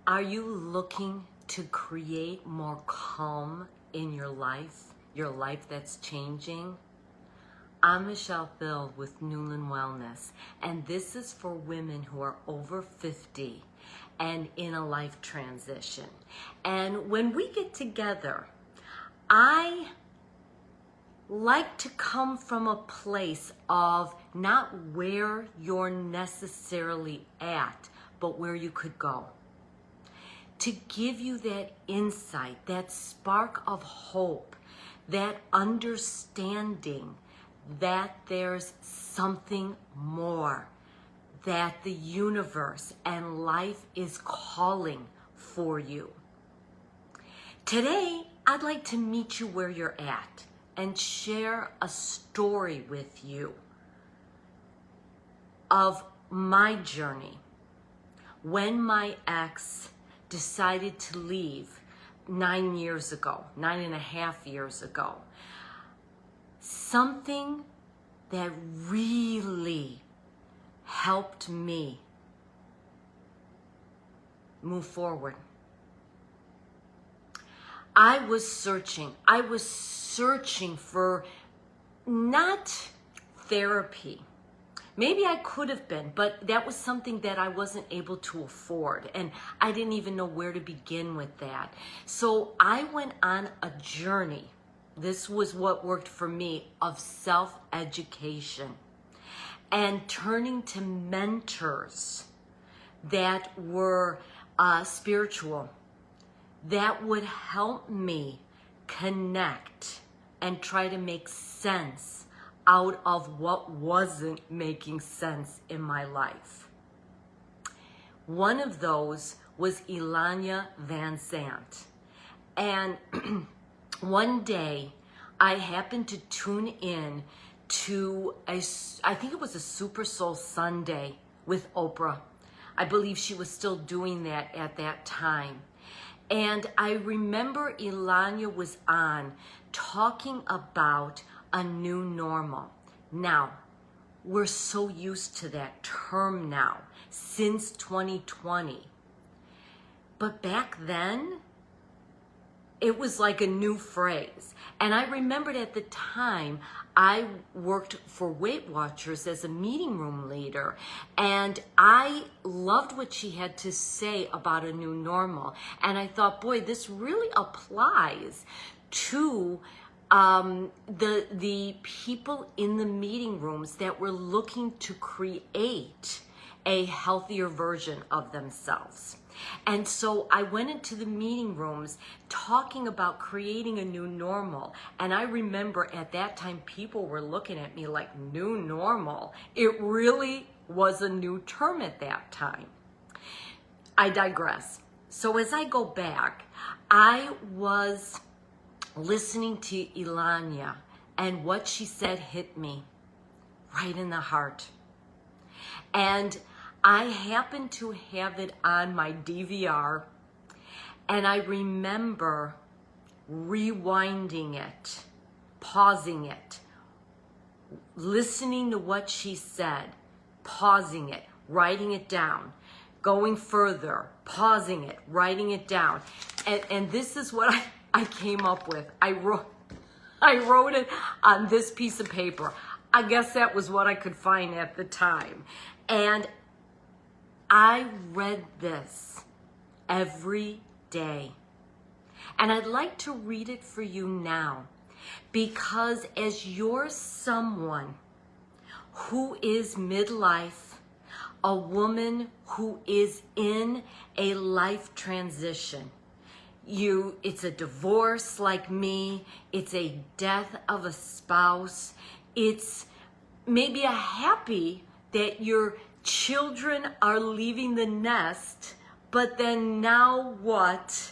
Are you looking to create more calm in your life that's changing? I'm Michele Thill with Newland Wellness, and this is for women who are over 50 and in a life transition. And when we get together, I like to come from a place of not where you're necessarily at, but where you could go. To give you that insight, that spark of hope, that understanding that there's something more, that the universe and life is calling for you. Today, I'd like to meet you where you're at and share a story with you of my journey. When my ex decided to leave 9.5 years ago, something that really helped me move forward. I was searching for not therapy. Maybe I could have been, but that was something that I wasn't able to afford, and I didn't even know where to begin with that. So I went on a journey. This was what worked for me, of self-education and turning to mentors that were spiritual, that would help me connect and try to make sense out of what wasn't making sense in my life. One of those was Ilannya Van Sant. And one day I happened to tune in to I think it was a Super Soul Sunday with Oprah. I believe she was still doing that at that time. And I remember Ilannya was on talking about a new normal. Now, we're so used to that term now, since 2020. But back then, it was like a new phrase. And I remembered at the time, I worked for Weight Watchers as a meeting room leader, and I loved what she had to say about a new normal. And I thought, boy, this really applies to the people in the meeting rooms that were looking to create a healthier version of themselves. And so I went into the meeting rooms talking about creating a new normal. And I remember at that time, people were looking at me like, new normal? It really was a new term at that time. I digress. So as I go back, I was listening to Ilannya, and what she said hit me right in the heart. And I happened to have it on my DVR, and I remember rewinding it, pausing it, listening to what she said, pausing it, writing it down, going further, pausing it, writing it down. And this is what I came up with. I wrote it on this piece of paper. I guess that was what I could find at the time. And I read this every day. And I'd like to read it for you now, because as you're someone who is midlife, a woman who is in a life transition, it's a divorce like me, it's a death of a spouse, it's maybe a happy that your children are leaving the nest, but then now what,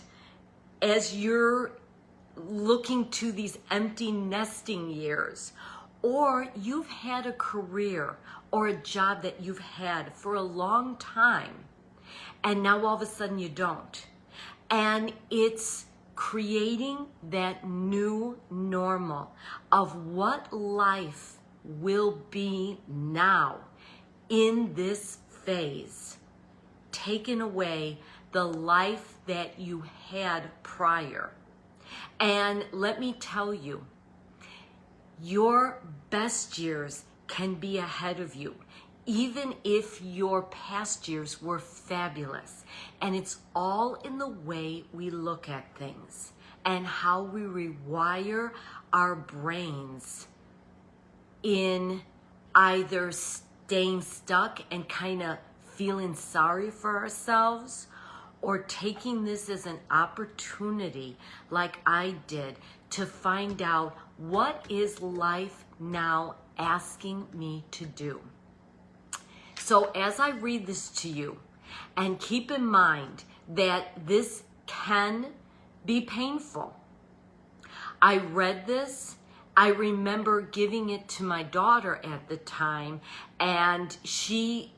as you're looking to these empty nesting years, or you've had a career or a job that you've had for a long time, and now all of a sudden you don't. And it's creating that new normal of what life will be now in this phase, taking away the life that you had prior. And let me tell you, your best years can be ahead of you, even if your past years were fabulous. And it's all in the way we look at things and how we rewire our brains in either staying stuck and kind of feeling sorry for ourselves, or taking this as an opportunity like I did to find out, what is life now asking me to do? So as I read this to you, and keep in mind that this can be painful. I read this, I remember giving it to my daughter at the time, and she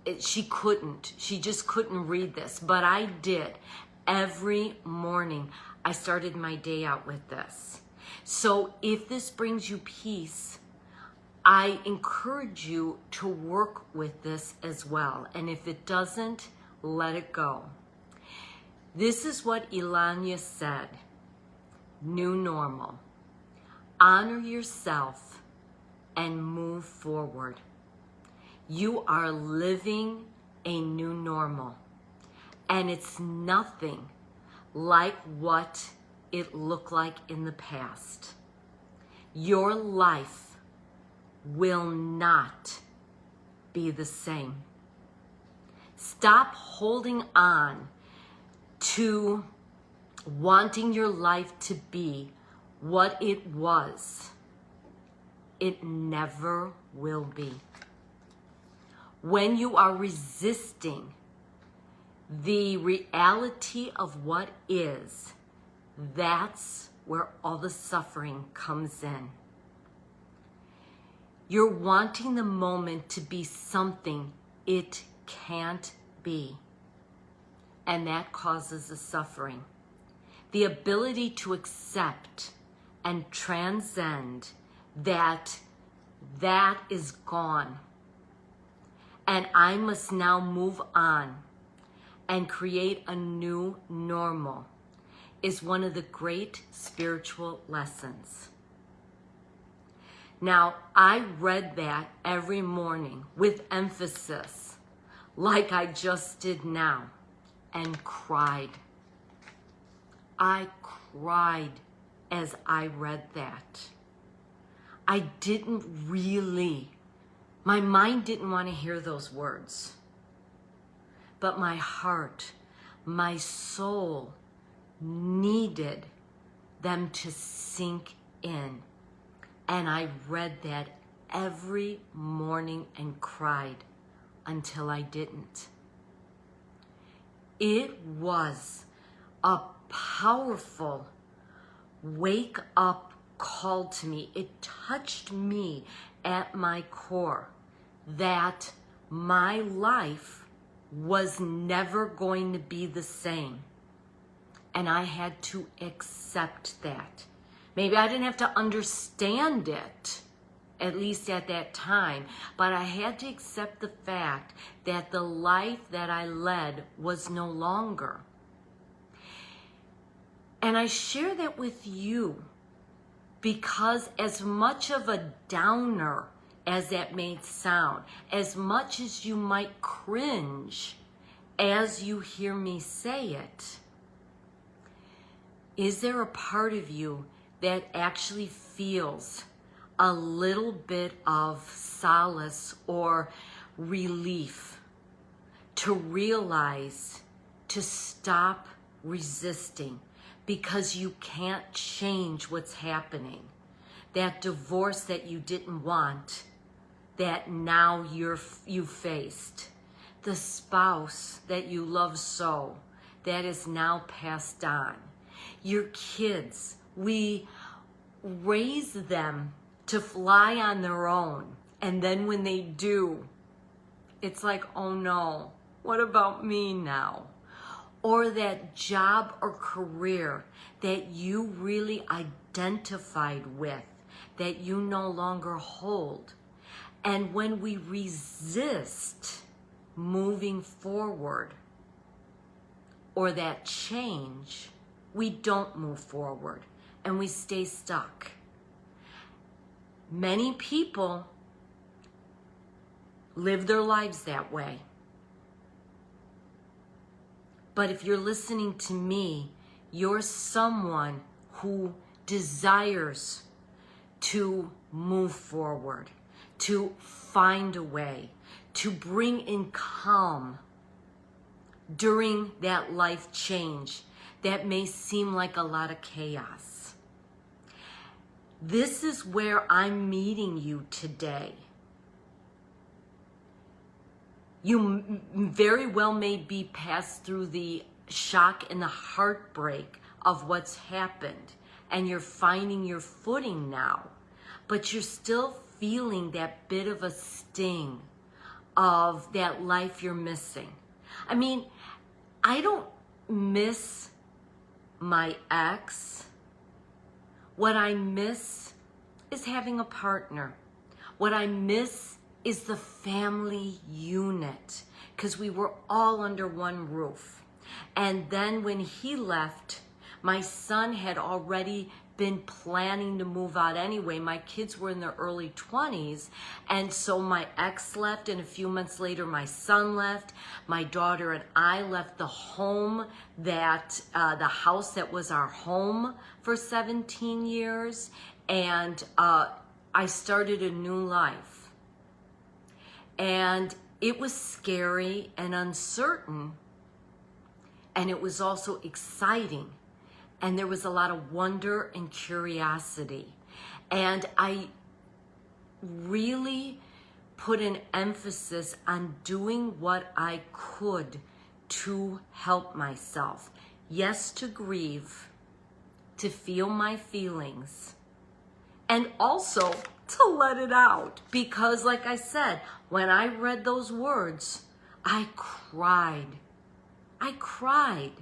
just couldn't read this, but I did. Every morning I started my day out with this. So if this brings you peace, I encourage you to work with this as well. And if it doesn't, let it go. This is what Ilanya said. New normal. Honor yourself and move forward. You are living a new normal, and it's nothing like what it looked like in the past. Your life will not be the same. Stop holding on to wanting your life to be what it was. It never will be. When you are resisting the reality of what is, that's where all the suffering comes in. You're wanting the moment to be something it can't be, and that causes the suffering. The ability to accept and transcend that is gone. And I must now move on and create a new normal is one of the great spiritual lessons. Now, I read that every morning with emphasis, like I just did now, and cried. I cried as I read that. I didn't really, my mind didn't want to hear those words. But my heart, my soul needed them to sink in. And I read that every morning and cried until I didn't. It was a powerful wake up call to me. It touched me at my core that my life was never going to be the same. And I had to accept that. Maybe I didn't have to understand it, at least at that time, but I had to accept the fact that the life that I led was no longer. And I share that with you because as much of a downer as that may sound, as much as you might cringe as you hear me say it, is there a part of you that actually feels a little bit of solace or relief to realize to stop resisting because you can't change what's happening? That divorce that you didn't want, that now you faced. The spouse that you love so, that is now passed on. Your kids, we raise them to fly on their own. And then when they do, it's like, oh no, what about me now? Or that job or career that you really identified with, that you no longer hold. And when we resist moving forward, or that change, we don't move forward and we stay stuck. Many people live their lives that way. But if you're listening to me, you're someone who desires to move forward, to find a way, to bring in calm during that life change that may seem like a lot of chaos. This is where I'm meeting you today. You very well may be passed through the shock and the heartbreak of what's happened, and you're finding your footing now, but you're still feeling that bit of a sting of that life you're missing. I mean, I don't miss my ex. What I miss is having a partner. What I miss is the family unit, because we were all under one roof. And then when he left, my son had already been planning to move out anyway. My kids were in their early 20s, and so my ex left, and a few months later my son left. My daughter and I left the home that, the house that was our home for 17 years, and I started a new life. And it was scary and uncertain, and it was also exciting. And there was a lot of wonder and curiosity. And I really put an emphasis on doing what I could to help myself. Yes, to grieve, to feel my feelings, and also to let it out. Because like I said, when I read those words, I cried. I cried.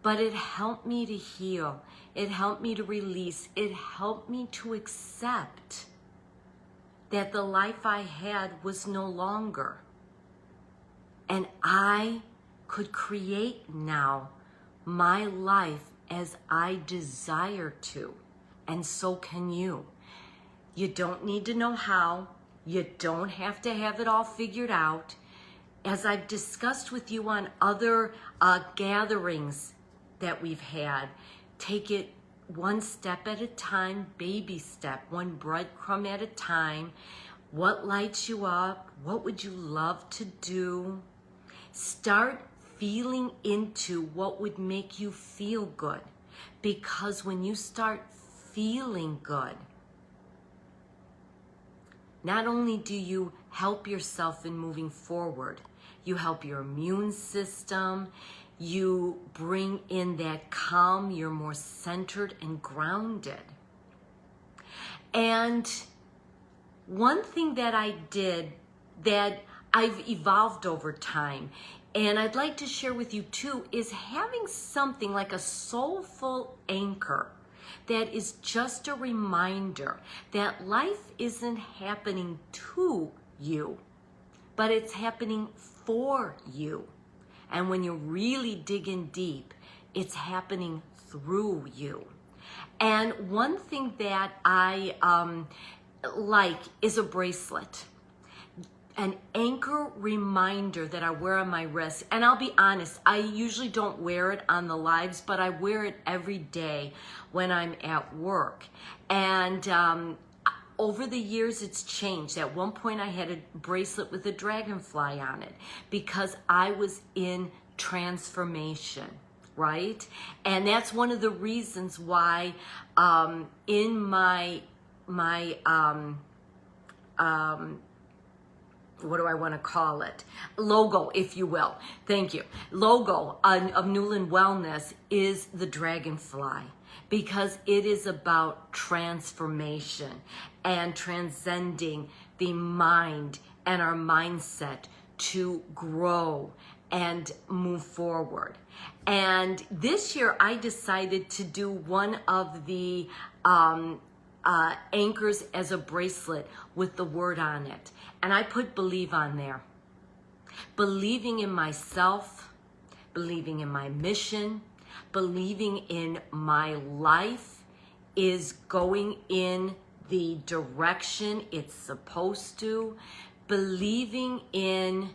But it helped me to heal. It helped me to release. It helped me to accept that the life I had was no longer. And I could create now my life as I desire to. And so can you. You don't need to know how. You don't have to have it all figured out. As I've discussed with you on other gatherings that we've had, take it one step at a time, baby step, one breadcrumb at a time. What lights you up? What would you love to do? Start feeling into what would make you feel good. Because when you start feeling good, not only do you help yourself in moving forward, you help your immune system, you bring in that calm, you're more centered and grounded. And one thing that I did that I've evolved over time, and I'd like to share with you too, is having something like a soulful anchor that is just a reminder that life isn't happening to you, but it's happening for you. And when you really dig in deep, it's happening through you. And one thing that I like is a bracelet. An anchor reminder that I wear on my wrist. And I'll be honest, I usually don't wear it on the lives, but I wear it every day when I'm at work. And over the years, it's changed. At one point, I had a bracelet with a dragonfly on it because I was in transformation, right? And that's one of the reasons why in my what do I want to call it? Logo, if you will. Thank you. Logo of Newland Wellness is the dragonfly, because it is about transformation and transcending the mind and our mindset to grow and move forward. And this year I decided to do one of the anchors as a bracelet with the word on it. And I put believe on there. Believing in myself, believing in my mission, believing in my life is going in the direction it's supposed to, believing in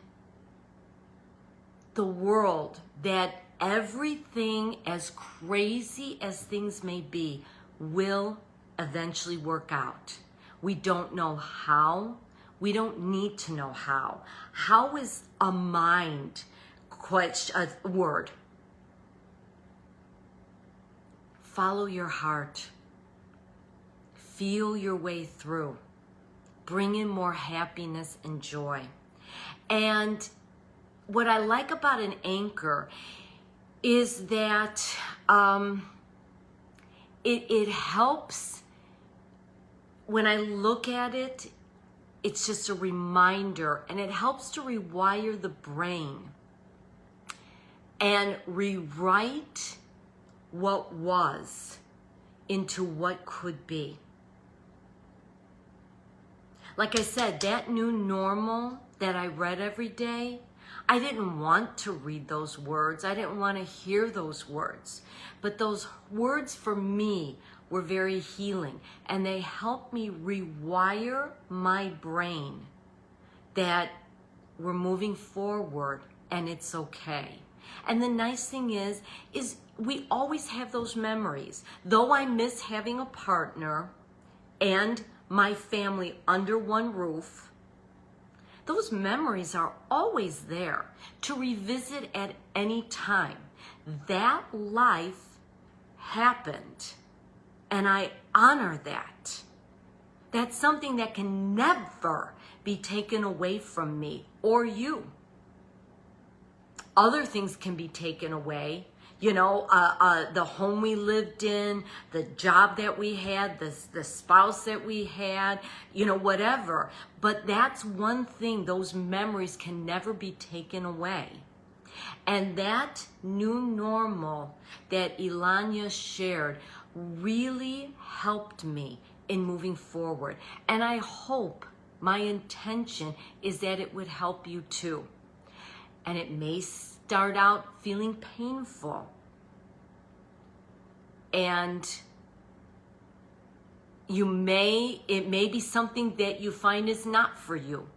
the world that everything, as crazy as things may be, will eventually work out. We don't know how. We don't need to know how. How is a mind question, a word? Follow your heart. Feel your way through. Bring in more happiness and joy. And what I like about an anchor is that it helps. When I look at it, it's just a reminder, and it helps to rewire the brain and rewrite what was into what could be. Like I said, that new normal that I read every day, I didn't want to read those words. I didn't want to hear those words. But those words for me were very healing, and they helped me rewire my brain that we're moving forward and it's okay. And the nice thing is we always have those memories. Though I miss having a partner and my family under one roof, those memories are always there to revisit at any time. That life happened, and I honor that. That's something that can never be taken away from me or you. Other things can be taken away. You know, the home we lived in, the job that we had, the spouse that we had, you know, whatever. But that's one thing, those memories can never be taken away. And that new normal that Ilanya shared really helped me in moving forward. And I hope, my intention is that it would help you too. And it may start out feeling painful. And it may be something that you find is not for you.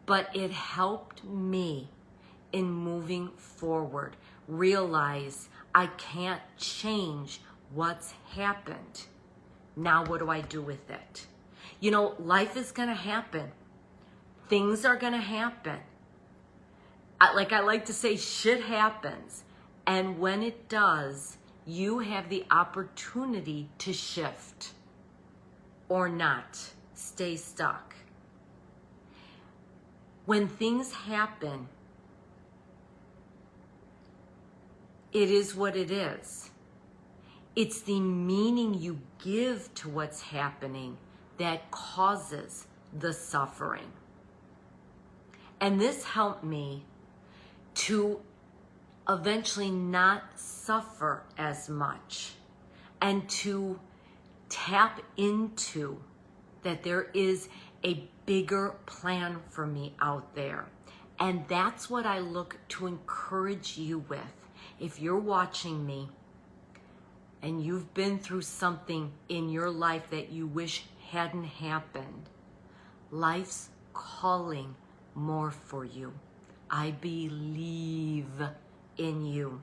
But it helped me in moving forward. Realize I can't change what's happened. Now what do I do with it? You know, life is going to happen. Things are going to happen. Like I like to say, shit happens. And when it does, you have the opportunity to shift or not stay stuck. When things happen, it is what it is. It's the meaning you give to what's happening that causes the suffering. And this helped me to eventually not suffer as much and to tap into that there is a bigger plan for me out there. And that's what I look to encourage you with. If you're watching me and you've been through something in your life that you wish hadn't happened, life's calling more for you. I believe in you.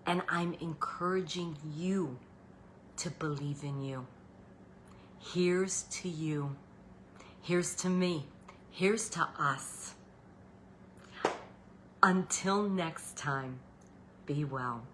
And I'm encouraging you to believe in you. Here's to you. Here's to me. Here's to us. Until next time, be well.